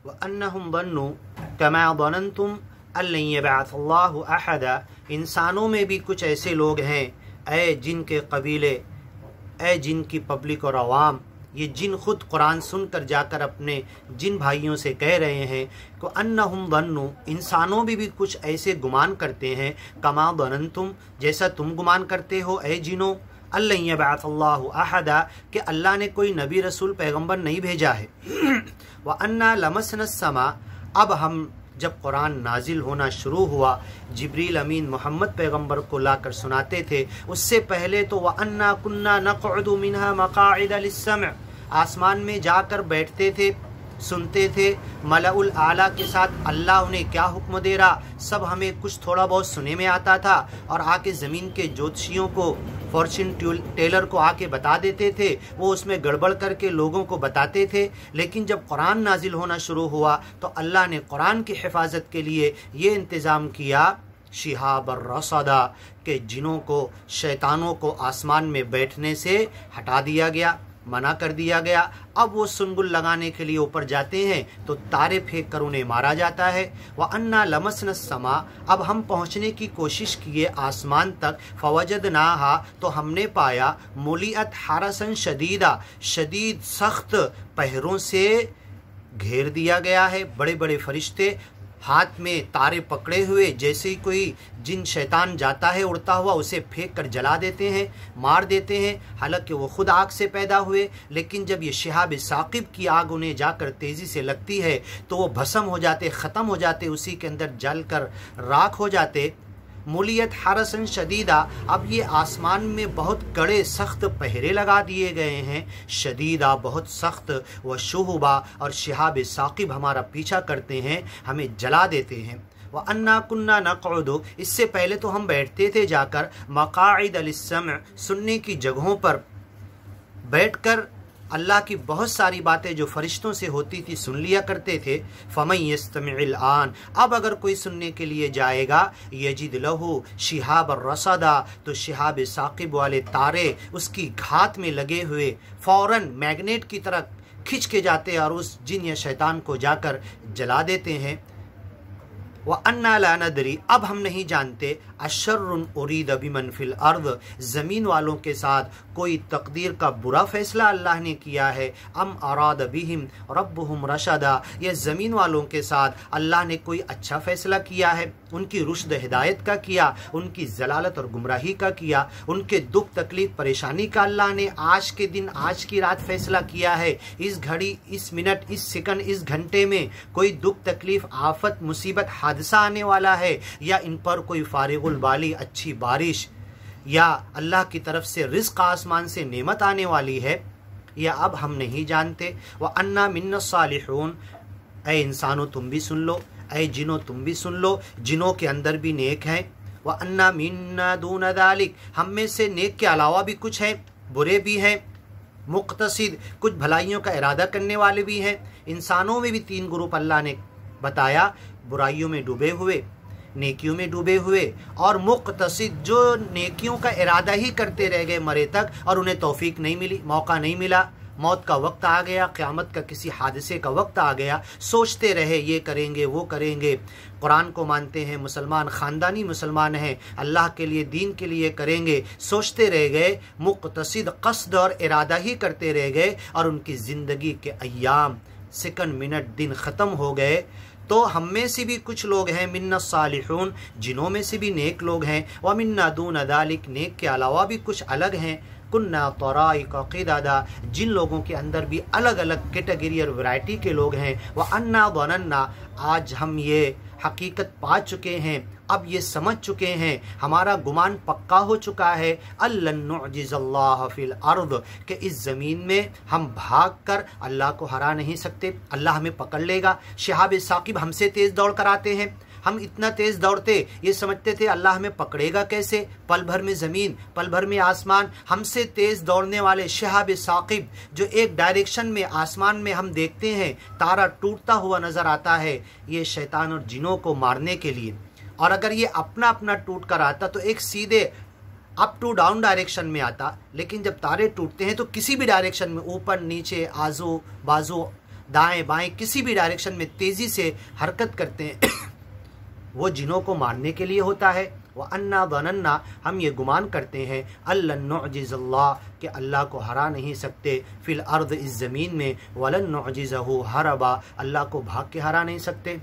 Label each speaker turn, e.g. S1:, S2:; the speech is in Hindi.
S1: व अन्नहुम बन्नु कमा ज़नंतुम अल्लन यबअथल्लाहु अहदा। इंसानों में भी कुछ ऐसे लोग हैं, ऐ जिन के कबीले, ऐ जिन की पब्लिक और अवाम, ये जिन खुद कुरान सुनकर जाकर अपने जिन भाइयों से कह रहे हैं कि अन्नहुम बन्नु, इंसानों भी कुछ ऐसे गुमान करते हैं, कमा ज़नंतुम, जैसा तुम गुमान करते हो ऐ जिनो, अल्लन यबअथल्लाहु अहदा, कि अल्लाह ने कोई नबी रसूल पैगंबर नहीं भेजा है। व अन्ना लमसनस समा, अब हम जब कुरान नाजिल होना शुरू हुआ, जिब्रील अमीन मोहम्मद पैगंबर को लाकर सुनाते थे, उससे पहले तो व अन्ना कुन्ना नक़उदु मिन्हा मक़ाइद लिस्सम, आसमान में जाकर बैठते थे, सुनते थे मलाउल आला के साथ अल्लाह उन्हें क्या हुक्म दे रहा, सब हमें कुछ थोड़ा बहुत सुने में आता था, और आके ज़मीन के ज्योतिषियों को, फॉर्चून टेलर को आके बता देते थे, वो उसमें गड़बड़ करके लोगों को बताते थे। लेकिन जब कुरान नाजिल होना शुरू हुआ तो अल्लाह ने कुरान की हिफाजत के लिए ये इंतज़ाम किया, शिहाब रसदा, के जिनों को, शैतानों को आसमान में बैठने से हटा दिया गया, मना कर दिया गया। अब वो सुनगुल लगाने के लिए ऊपर जाते हैं तो तारे फेंक कर उन्हें मारा जाता है। व अन्ना लमसन समा, अब हम पहुँचने की कोशिश किए आसमान तक, फवजदनाहा, तो हमने पाया, मुलिअत हरसन शदीदा, शदीद सख्त पहरों से घेर दिया गया है। बड़े बड़े फरिश्ते हाथ में तारे पकड़े हुए, जैसे ही कोई जिन शैतान जाता है उड़ता हुआ, उसे फेंक कर जला देते हैं, मार देते हैं। हालांकि वो खुद आग से पैदा हुए, लेकिन जब ये शिहाब साकिब की आग उन्हें जाकर तेज़ी से लगती है तो वो भस्म हो जाते, ख़त्म हो जाते, उसी के अंदर जल कर राख हो जाते। मुलियत हरसन शदीदा, अब ये आसमान में बहुत कड़े सख्त पहरे लगा दिए गए हैं, शदीदा बहुत सख्त, व शुहुबा, और शिहाब साकिब हमारा पीछा करते हैं, हमें जला देते हैं। व अन्ना कुन्ना नक़उदु, इससे पहले तो हम बैठते थे जाकर मक़ाइद लिस्सम, सुनने की जगहों पर बैठकर अल्लाह की बहुत सारी बातें जो फरिश्तों से होती थी सुन लिया करते थे। फ़मन यस्तमिउल आन, अब अगर कोई सुनने के लिए जाएगा, यजिद लहू शिहाब रसदा, तो शिहाब साकिब वाले तारे उसकी घात में लगे हुए फ़ौरन मैग्नेट की तरह खिंच के जाते और उस जिन या शैतान को जाकर जला देते हैं। व अन्ना ला नदरी, अब हम नहीं जानते, अशर्रुन उरीद बिमन फिल अर्द, ज़मीन वालों के साथ कोई तकदीर का बुरा फ़ैसला अल्लाह ने किया है, अम अराद बिहिम रब्बुहुम रशदा, ये ज़मीन वालों के साथ अल्लाह ने कोई अच्छा फ़ैसला किया है, उनकी रुश्द हिदायत का किया, उनकी ज़लालत और गुमराही का किया, उनके दुख तकलीफ़ परेशानी का अल्लाह ने आज के दिन, आज की रात फ़ैसला किया है। इस घड़ी, इस मिनट, इस सेकंड, इस घंटे में कोई दुख तकलीफ़, आफत, मुसीबत, हादसा आने वाला है, या इन पर कोई फारिगुल बाली अच्छी बारिश, या अल्लाह की तरफ से रिज़्क़ आसमान से नेमत आने वाली है, या अब हम नहीं जानते। व अन्ना मिन्ना सालिहून, ऐ इंसानों तुम भी सुन लो, ऐ जिनों तुम भी सुन लो, जिनों के अंदर भी नेक हैं। व अन्ना मिन्ना दून दालिक, हम में से नेक के अलावा भी कुछ हैं, बुरे भी हैं, मुक़तसिद, कुछ भलाइयों का इरादा करने वाले भी हैं। इंसानों में भी तीन ग्रुप अल्लाह ने बताया, बुराइयों में डूबे हुए, नेकियों में डूबे हुए, और मुक़तसिद, जो नेकियों का इरादा ही करते रह गए मरे तक और उन्हें तौफीक नहीं मिली, मौका नहीं मिला, मौत का वक्त आ गया, क़यामत का किसी हादसे का वक्त आ गया, सोचते रहे ये करेंगे वो करेंगे, कुरान को मानते हैं, मुसलमान, ख़ानदानी मुसलमान हैं, अल्लाह के लिए, दीन के लिए करेंगे, सोचते रह गए, मुक़तसिद क़स्द और इरादा ही करते रह गए, और उनकी ज़िंदगी के अय्याम, सेकंड, मिनट, दिन ख़त्म हो गए। तो हम में से भी कुछ लोग हैं, मिन्ना सालिहून, जिनों में से भी नेक लोग हैं, व मिन्ना दून दालिक, नेक के अलावा भी कुछ अलग हैं, कुन्ना तराइक क़िदादा, जिन लोगों के अंदर भी अलग अलग कैटेगरी और वैरायटी के लोग हैं। व अन्ना ज़नन्ना, आज हम ये हकीकत पा चुके हैं, अब ये समझ चुके हैं, हमारा गुमान पक्का हो चुका है, अल्लन नुअजिज़ल्लाह फिल अर्द, कि इस ज़मीन में हम भाग कर अल्लाह को हरा नहीं सकते, अल्लाह हमें पकड़ लेगा। शिहाब साकिब हमसे तेज़ दौड़ कर आते हैं, हम इतना तेज़ दौड़ते, ये समझते थे अल्लाह हमें पकड़ेगा कैसे, पल भर में ज़मीन, पल भर में आसमान, हमसे तेज़ दौड़ने वाले शिहाब साकिब, जो एक डायरेक्शन में आसमान में हम देखते हैं तारा टूटता हुआ नज़र आता है, ये शैतान और जिनों को मारने के लिए। और अगर ये अपना अपना टूट कर आता तो एक सीधे अप टू डाउन डायरेक्शन में आता, लेकिन जब तारे टूटते हैं तो किसी भी डायरेक्शन में, ऊपर नीचे, आजू बाजू, दाएं बाएं किसी भी डायरेक्शन में तेज़ी से हरकत करते हैं वो जिनों को मारने के लिए होता है। व अन्ना बनन्ना, हम ये गुमान करते हैं, अल्लन नुअजिज़ल्लाह, कि अल्लाह को हरा नहीं सकते, फिल अर्द, इस ज़मीन में, वलन नुअजिज़हु हरबा, अल्लाह को भाग के हरा नहीं सकते।